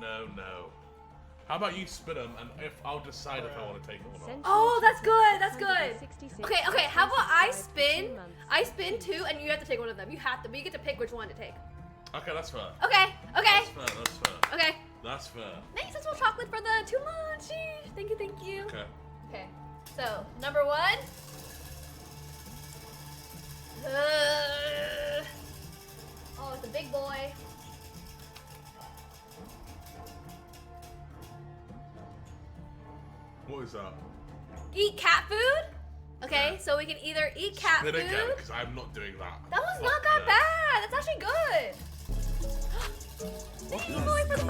No, no. How about you spin them, and if I'll decide if I want to take it or not. Oh, that's good. That's good. Okay, okay. How about I spin? I spin two, and you have to take one of them. You have to. But you get to pick which one to take. Okay, that's fair. Okay. Okay. That's fair. That's fair. Okay. That's fair. Nice. That's more chocolate for the 2 months. Thank you. Thank you. Okay. Okay. So number 1. Oh, it's a big boy. What is that? Eat cat food. Okay, so we can either eat cat Spin food. again, because I'm not doing that. That was not Fuck that yeah. bad. That's actually good. Thank you, boy, for the 5.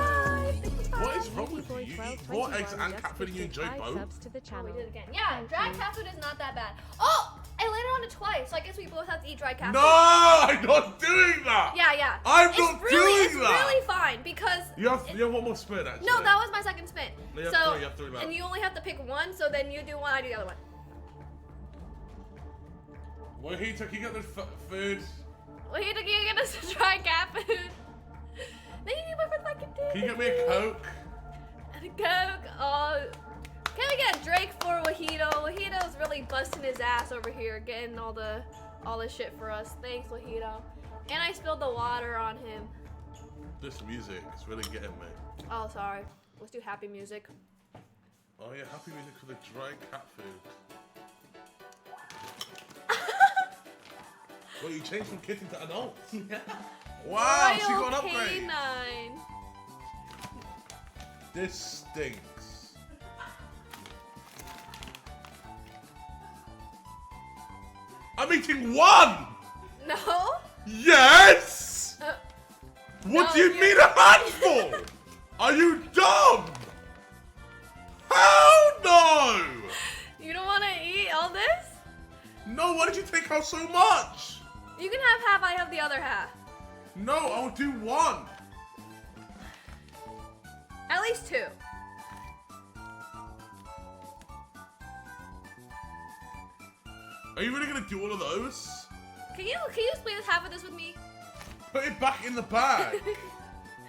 Thank you for the 5. What is wrong with you? You eat raw eggs and cat food and you enjoy both? Oh, we did it again. Yeah, dry cat food is not that bad. Oh, I landed on it twice, so I guess we both have to eat dry cat food. No, I'm not doing that. Yeah, yeah. I'm it's not really, doing that. It's really fine because. You have one more spin, actually. No, that was my second spin. No, you have so, three, you have three left. And you only have to pick one, so then you do one, I do the other one. Wahita, can you get the food? Wahita, can you get us to try cat food? Thank you for the fucking day. Can you get me a Coke? And a Coke. Oh. Can we get a Drake for Wahito? Wahito's really busting his ass over here, getting all the shit for us. Thanks, Wahito. And I spilled the water on him. This music is really getting me. Oh, sorry. Let's do happy music. Oh yeah, happy music for the dry cat food. Well, you changed from kitten to adult. Wow, she got an upgrade. Canine. This stinks. I'm eating one! No? Yes! What no, do you mean a handful? Are you dumb? Hell no! You don't want to eat all this? No, why did you take out so much? You can have half, I have the other half. No, I'll do one. At least 2. Are you really gonna do all of those? Can you split half of this with me? Put it back in the bag.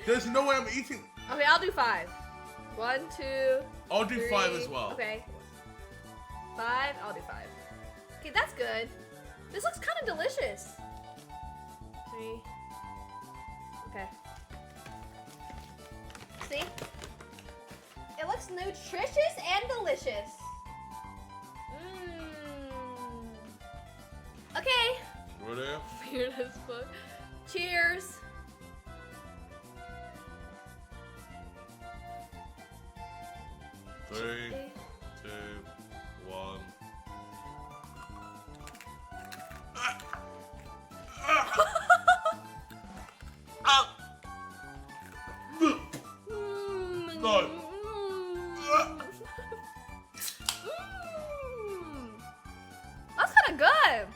There's no way I'm eating. Okay, I'll do 5. 1, 2. I'll do 3. 5 as well. Okay. 5. I'll do 5. Okay, that's good. This looks kind of delicious. 3. Okay. See? It looks nutritious and delicious. Mmm. Okay. Ready? Weird as fuck. Cheers. Three, 2, 1. No. That's kind of good.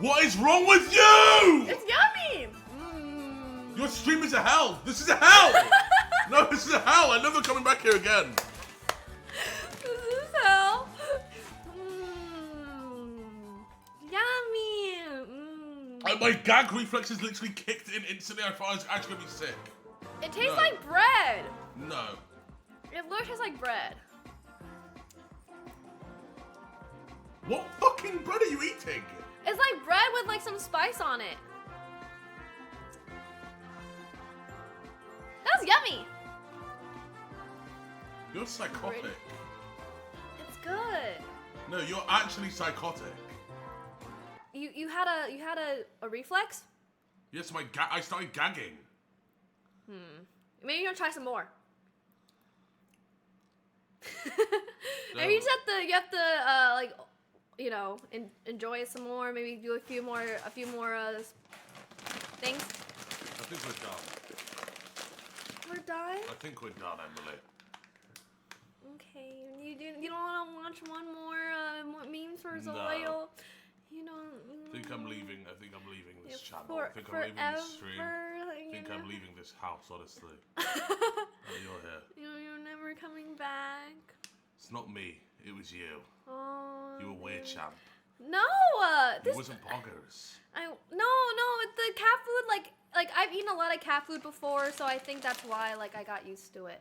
What is wrong with you? It's yummy. Your stream is a hell. This is a hell. No, this is a hell. I'm never coming back here again. This is hell. Yummy. My gag reflexes literally kicked in instantly. I thought I was actually gonna be sick. It tastes like bread. No. It literally tastes like bread. What fucking bread are you eating? It's like bread with like some spice on it. That was yummy. You're psychotic. It's good. No, you're actually psychotic. You had a reflex? Yes, I started gagging. Maybe you're gonna try some more. No. Maybe you have to like, you know, enjoy it some more. Maybe do a few more things. I think we're done. We're done. I think we're done, Emily. Okay, you don't want to watch one more memes for No. Zoil? You know. I think I'm leaving this channel. I think I'm forever, leaving this stream. I you think know? I'm leaving this house, honestly. You're here. You're never coming back. It's not me. It was you. Oh. You were weird, champ. No, It this wasn't bonkers. the cat food like I've eaten a lot of cat food before, so I think that's why like I got used to it.